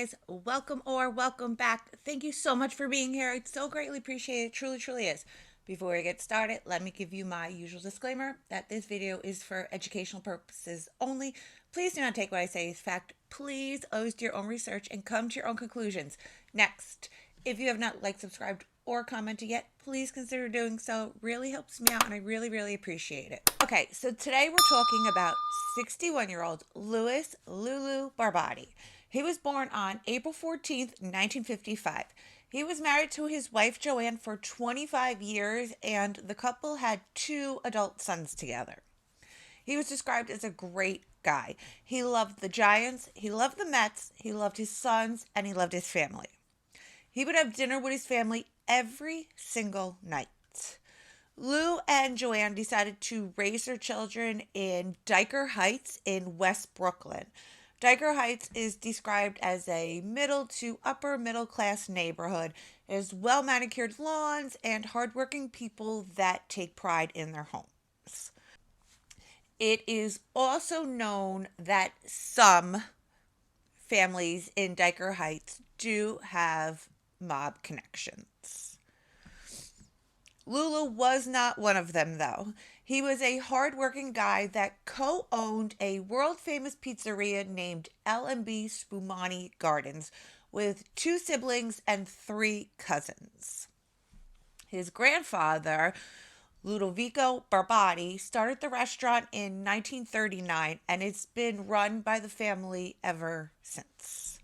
guys. Welcome or welcome back. Thank you so much for being here. It's so greatly appreciated. Truly, truly is. Before we get started, let me give you my usual disclaimer that this video is for educational purposes only. Please do not take what I say as fact. Please always do your own research and come to your own conclusions. Next, if you have not liked, subscribed, or commented yet, please consider doing so. Really helps me out and I really, really appreciate it. Okay, so today we're talking about 61-year-old Louis Lulu Barbati. He was born on April 14th, 1955. He was married to his wife Joanne for 25 years and the couple had two adult sons together. He was described as a great guy. He loved the Giants, he loved the Mets, he loved his sons, and he loved his family. He would have dinner with his family every single night. Lou and Joanne decided to raise their children in Dyker Heights in West Brooklyn. Dyker Heights is described as a middle to upper middle class neighborhood. It has well manicured lawns and hardworking people that take pride in their homes. It is also known that some families in Dyker Heights do have mob connections. Lulu was not one of them, though. He was a hardworking guy that co-owned a world-famous pizzeria named L&B Spumani Gardens with two siblings and three cousins. His grandfather, Ludovico Barbati, started the restaurant in 1939 and it's been run by the family ever since.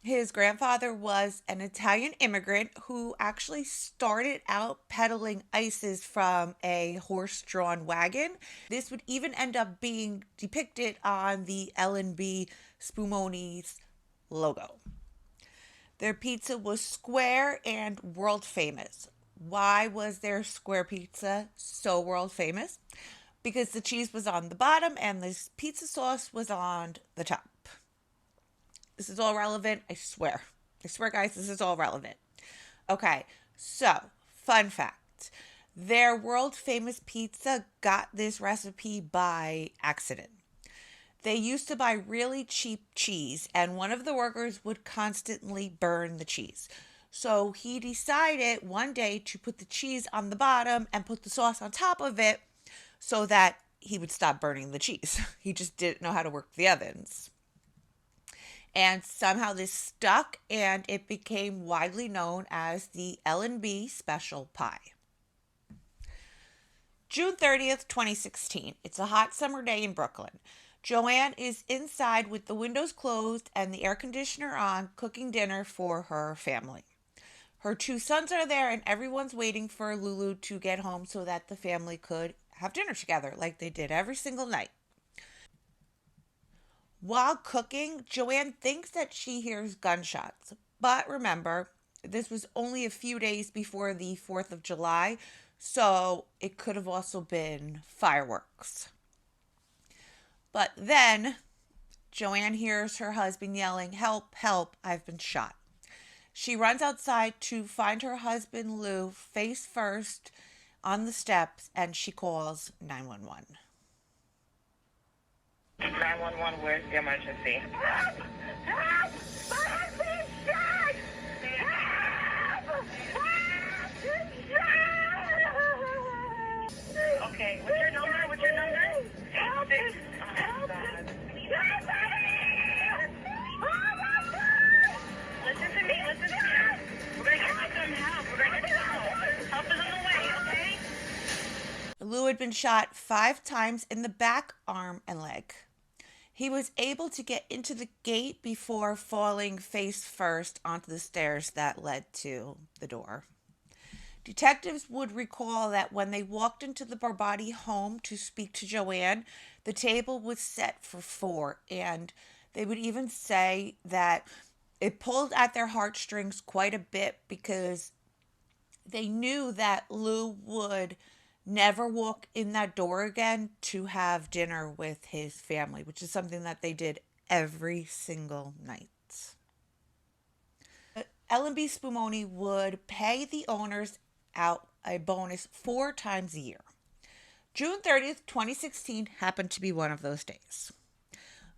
His grandfather was an Italian immigrant who actually started out peddling ices from a horse-drawn wagon. This would even end up being depicted on the L&B Spumoni's logo. Their pizza was square and world famous. Why was their square pizza so world famous? Because the cheese was on the bottom and the pizza sauce was on the top. This is all relevant, I swear. I swear, guys, this is all relevant. Okay, so, fun fact. Their world-famous pizza got this recipe by accident. They used to buy really cheap cheese, and one of the workers would constantly burn the cheese. So he decided one day to put the cheese on the bottom and put the sauce on top of it so that he would stop burning the cheese. He just didn't know how to work the ovens. And somehow this stuck and it became widely known as the L&B Special Pie. June 30th, 2016. It's a hot summer day in Brooklyn. Joanne is inside with the windows closed and the air conditioner on, cooking dinner for her family. Her two sons are there and everyone's waiting for Lulu to get home so that the family could have dinner together like they did every single night. While cooking, Joanne thinks that she hears gunshots. But remember, this was only a few days before the 4th of July, so it could have also been fireworks. But then, Joanne hears her husband yelling, "Help, help, I've been shot." She runs outside to find her husband, Lou, face first on the steps, and she calls 911. 911, where's the emergency? Help! Help! My husband is shot! Help! Help! Okay, what's your number? What's your number? Help! Six. Oh, God. Listen to me, listen to me. We're gonna get you some help. We're gonna get you some help. Help is on the way, okay? Lou had been shot 5 times in the back, arm, and leg. He was able to get into the gate before falling face first onto the stairs that led to the door. Detectives would recall that when they walked into the Barbati home to speak to Joanne, the table was set for 4, and they would even say that it pulled at their heartstrings quite a bit because they knew that Lou would never walk in that door again to have dinner with his family, which is something that they did every single night. L&B Spumoni would pay the owners out a bonus 4 times a year. June 30th, 2016 happened to be one of those days.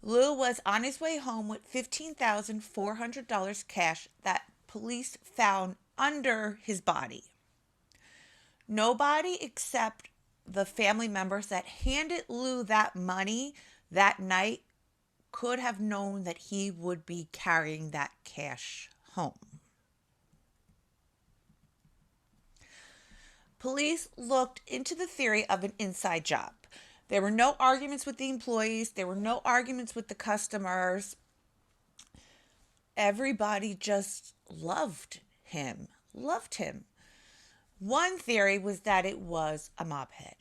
Lou was on his way home with $15,400 cash that police found under his body. Nobody except the family members that handed Lou that money that night could have known that he would be carrying that cash home. Police looked into the theory of an inside job. There were no arguments with the employees, there were no arguments with the customers. Everybody just loved him. One theory was that it was a mob hit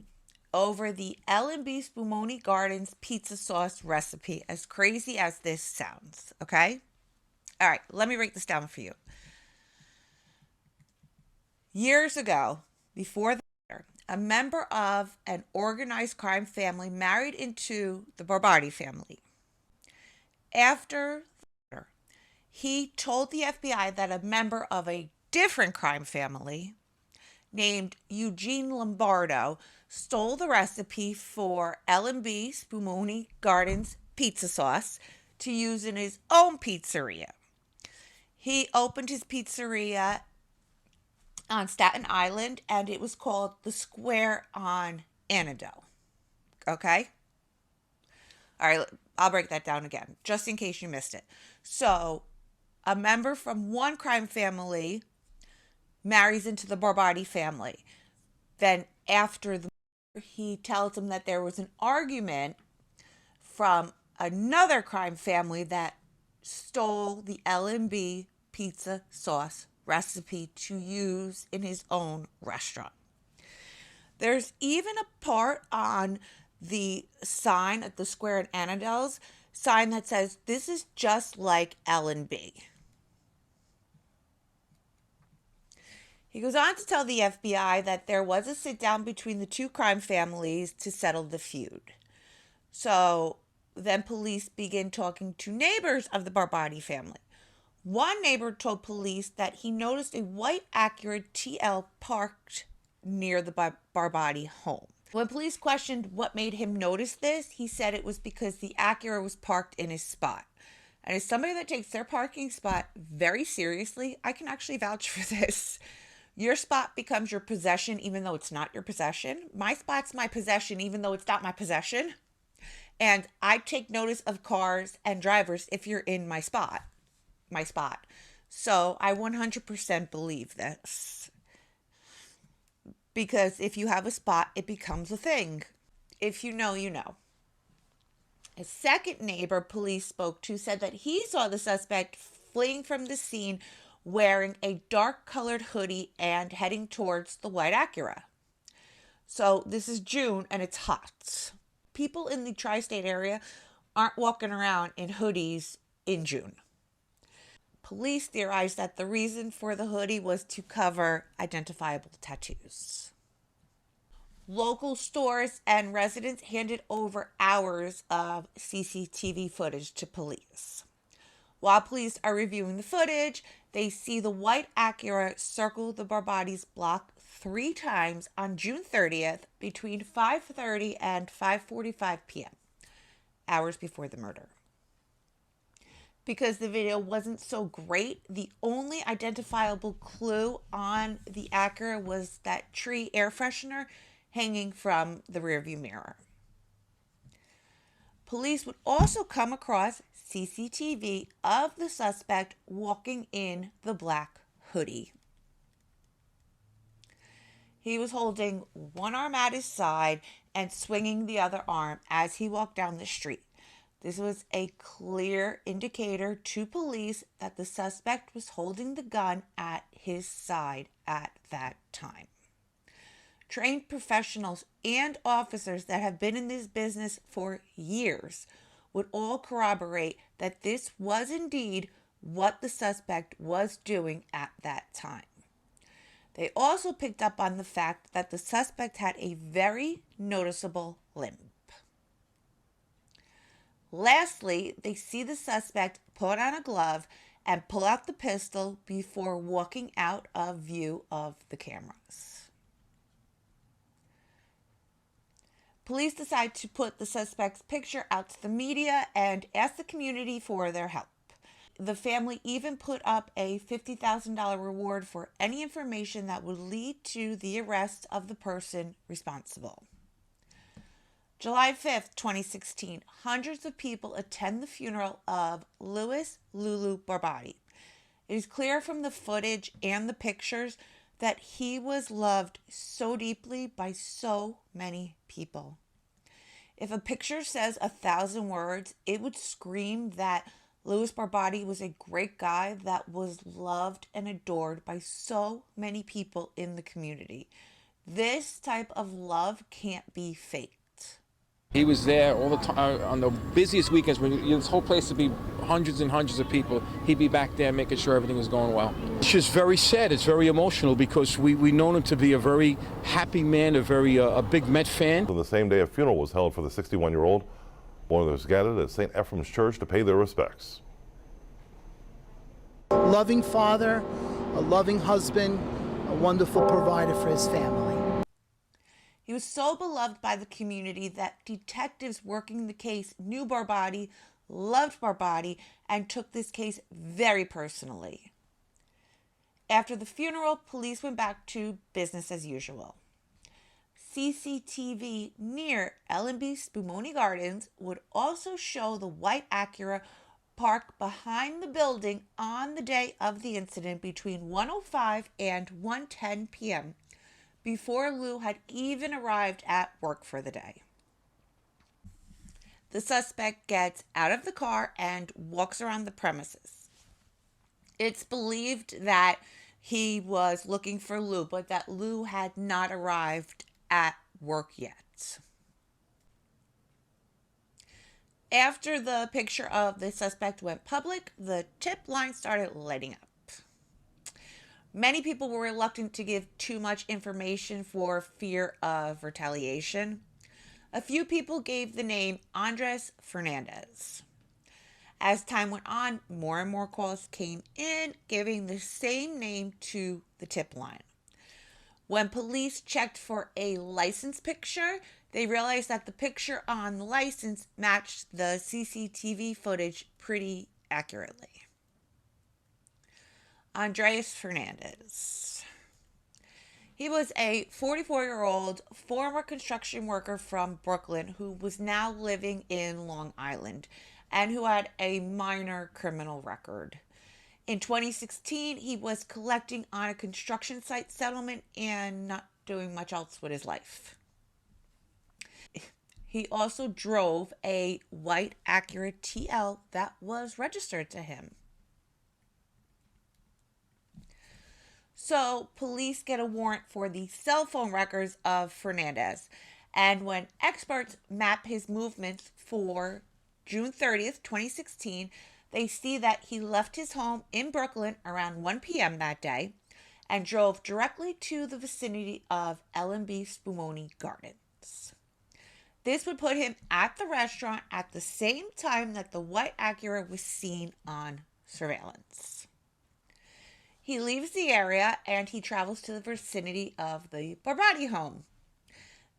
over the L&B Spumoni Gardens pizza sauce recipe, as crazy as this sounds, okay? All right, let me break this down for you. Years ago, before the murder, a member of an organized crime family married into the Barbardi family. After the murder, he told the FBI that a member of a different crime family named Eugene Lombardo stole the recipe for L&B Spumoni Gardens pizza sauce to use in his own pizzeria. He opened his pizzeria on Staten Island, and it was called the Square on Annandale. Okay? All right, I'll break that down again, just in case you missed it. So, a member from one crime family marries into the Barbardi family. Then, after the murder, he tells him that there was an argument from another crime family that stole the L&B pizza sauce recipe to use in his own restaurant. There's even a part on the sign at the Square in Annandale's sign that says, "This is just like L&B." He goes on to tell the FBI that there was a sit down between the two crime families to settle the feud. So then police begin talking to neighbors of the Barbardi family. One neighbor told police that he noticed a white Acura TL parked near the Barbardi home. When police questioned what made him notice this, he said it was because the Acura was parked in his spot. And as somebody that takes their parking spot very seriously, I can actually vouch for this. Your spot becomes your possession even though it's not your possession. My spot's my possession even though it's not my possession. And I take notice of cars and drivers if you're in my spot. So I 100% believe this. Because if you have a spot, it becomes a thing. If you know, you know. A second neighbor police spoke to said that he saw the suspect fleeing from the scene wearing a dark colored hoodie and heading towards the white Acura. So this is June and it's hot. People in the tri-state area aren't walking around in hoodies in June. Police theorized that the reason for the hoodie was to cover identifiable tattoos. Local stores and residents handed over hours of CCTV footage to police. While police are reviewing the footage, they see the white Acura circle the Barbadi's block 3 times on June 30th between 5:30 and 5:45 p.m., hours before the murder. Because the video wasn't so great, the only identifiable clue on the Acura was that tree air freshener hanging from the rearview mirror. Police would also come across CCTV of the suspect walking in the black hoodie. He was holding one arm at his side and swinging the other arm as he walked down the street. This was a clear indicator to police that the suspect was holding the gun at his side at that time. Trained professionals and officers that have been in this business for years would all corroborate that this was indeed what the suspect was doing at that time. They also picked up on the fact that the suspect had a very noticeable limp. Lastly, they see the suspect put on a glove and pull out the pistol before walking out of view of the cameras. Police decide to put the suspect's picture out to the media and ask the community for their help. The family even put up a $50,000 reward for any information that would lead to the arrest of the person responsible. July 5th, 2016, hundreds of people attend the funeral of Louis Lulu Barbati. It is clear from the footage and the pictures that he was loved so deeply by so many people. If a picture says 1,000 words, it would scream that Louis Barbati was a great guy that was loved and adored by so many people in the community. This type of love can't be faked. He was there all the time on the busiest weekends when this whole place would be hundreds and hundreds of people. He'd be back there making sure everything was going well. It's just very sad. It's very emotional because we known him to be a very happy man, a big Met fan. On the same day, a funeral was held for the 61-year-old. Mourners gathered at St. Ephraim's Church to pay their respects. A loving father, a loving husband, a wonderful provider for his family. He was so beloved by the community that detectives working the case knew Barbati, loved Barbati, and took this case very personally. After the funeral, police went back to business as usual. CCTV near L&B Spumoni Gardens would also show the white Acura parked behind the building on the day of the incident between 1:05 and 1:10 p.m. before Lou had even arrived at work for the day. The suspect gets out of the car and walks around the premises. It's believed that he was looking for Lou, but that Lou had not arrived at work yet. After the picture of the suspect went public, the tip line started lighting up. Many people were reluctant to give too much information for fear of retaliation. A few people gave the name Andres Fernandez. As time went on, more and more calls came in, giving the same name to the tip line. When police checked for a license picture, they realized that the picture on the license matched the CCTV footage pretty accurately. Andres Fernandez. He was a 44-year-old former construction worker from Brooklyn who was now living in Long Island and who had a minor criminal record. In 2016, he was collecting on a construction site settlement and not doing much else with his life. He also drove a white Acura TL that was registered to him. So police get a warrant for the cell phone records of Fernandez. And when experts map his movements for June 30th, 2016, they see that he left his home in Brooklyn around 1 p.m. that day and drove directly to the vicinity of L&B Spumoni Gardens. This would put him at the restaurant at the same time that the white Acura was seen on surveillance. He leaves the area and he travels to the vicinity of the Barbati home.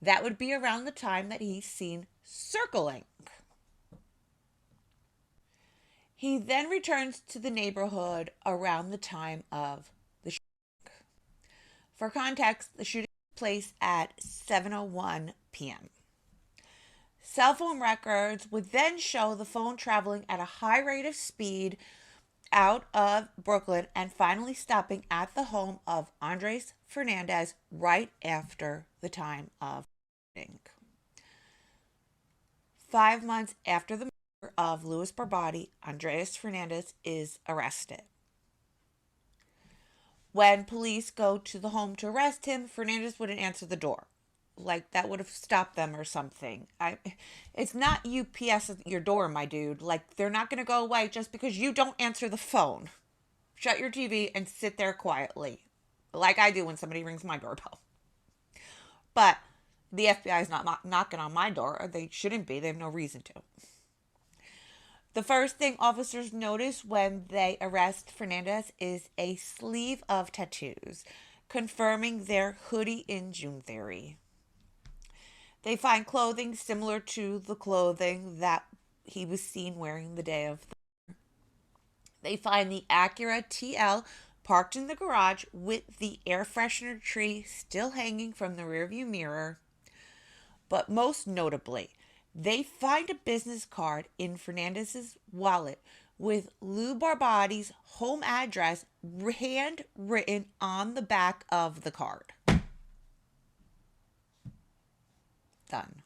That would be around the time that he's seen circling. He then returns to the neighborhood around the time of the shooting. For context, the shooting took place at 7:01 p.m. Cell phone records would then show the phone traveling at a high rate of speed out of Brooklyn and finally stopping at the home of Andres Fernandez right after the time of shooting. 5 months after the murder of Louis Barbati, Andres Fernandez is arrested. When police go to the home to arrest him, Fernandez wouldn't answer the door. Like, that would have stopped them or something. It's not UPS at your door, my dude. Like, they're not going to go away just because you don't answer the phone. Shut your TV and sit there quietly, like I do when somebody rings my doorbell. But the FBI is not knocking on my door, or they shouldn't be. They have no reason to. The first thing officers notice when they arrest Fernandez is a sleeve of tattoos, confirming their hoodie in June theory. They find clothing similar to the clothing that he was seen wearing the day of. They find the Acura TL parked in the garage with the air freshener tree still hanging from the rearview mirror. But most notably, they find a business card in Fernandez's wallet with Lou Barbati's home address handwritten on the back of the card. Done.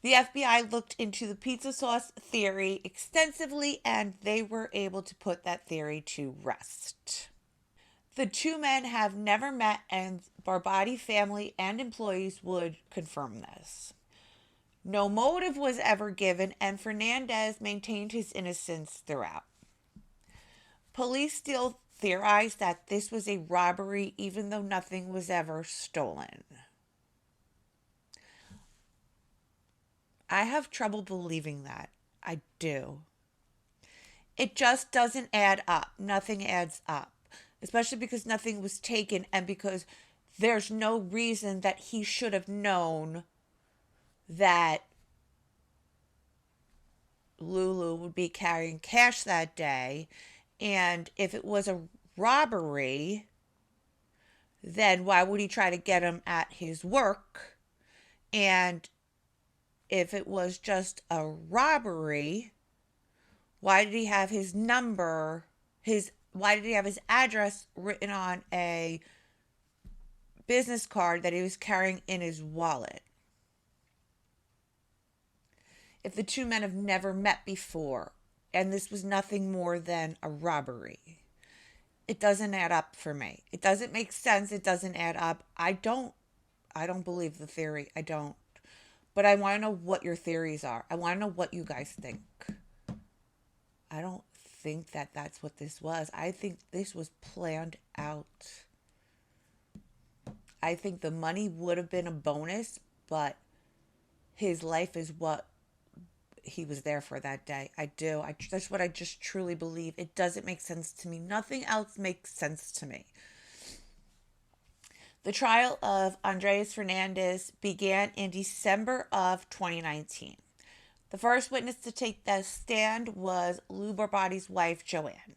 The FBI looked into the pizza sauce theory extensively, and they were able to put that theory to rest. The two men have never met, and Barbati family and employees would confirm this. No motive was ever given, and Fernandez maintained his innocence throughout. Police still theorized that this was a robbery, even though nothing was ever stolen. I have trouble believing that. I do. It just doesn't add up. Nothing adds up. Especially because nothing was taken and because there's no reason that he should have known that Lulu would be carrying cash that day. And if it was a robbery, then why would he try to get him at his work? And if it was just a robbery, why did he have his number, why did he have his address written on a business card that he was carrying in his wallet? If the two men have never met before, and this was nothing more than a robbery, it doesn't add up for me. It doesn't make sense. It doesn't add up. I don't believe the theory. I don't. But I want to know what your theories are. I want to know what you guys think. I don't think that that's what this was. I think this was planned out. I think the money would have been a bonus, but his life is what he was there for that day. I do. That's what I just truly believe. It doesn't make sense to me. Nothing else makes sense to me. The trial of Andres Fernandez began in December of 2019. The first witness to take the stand was Lou Barbati's wife, Joanne.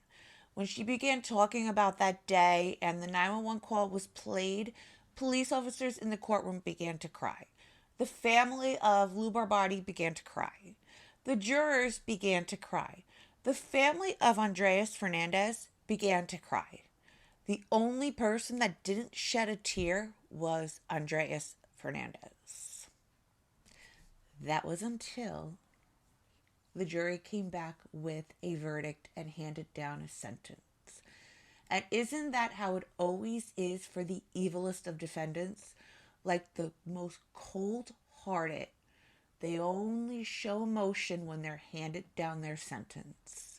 When she began talking about that day and the 911 call was played, police officers in the courtroom began to cry. The family of Lou Barbati began to cry. The jurors began to cry. The family of Andres Fernandez began to cry. The only person that didn't shed a tear was Andres Fernandez. That was until the jury came back with a verdict and handed down a sentence. And isn't that how it always is for the evilest of defendants? Like the most cold-hearted, they only show emotion when they're handed down their sentence.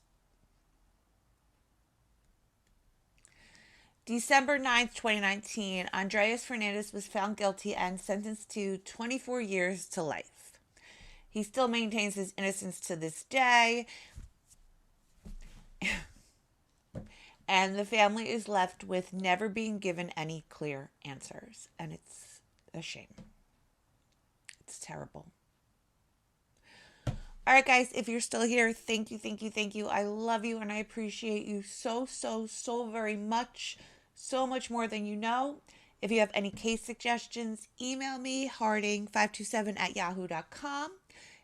December 9th, 2019, Andres Fernandez was found guilty and sentenced to 24 years to life. He still maintains his innocence to this day. And the family is left with never being given any clear answers. And it's a shame. It's terrible. All right, guys, if you're still here, thank you, thank you, thank you. I love you and I appreciate you so, so, so very much. So much more than you know. If you have any case suggestions, email me, harding527@yahoo.com.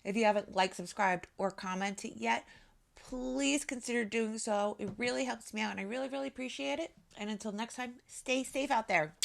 If you haven't liked, subscribed, or commented yet, please consider doing so. It really helps me out and I really, really appreciate it. And until next time, stay safe out there.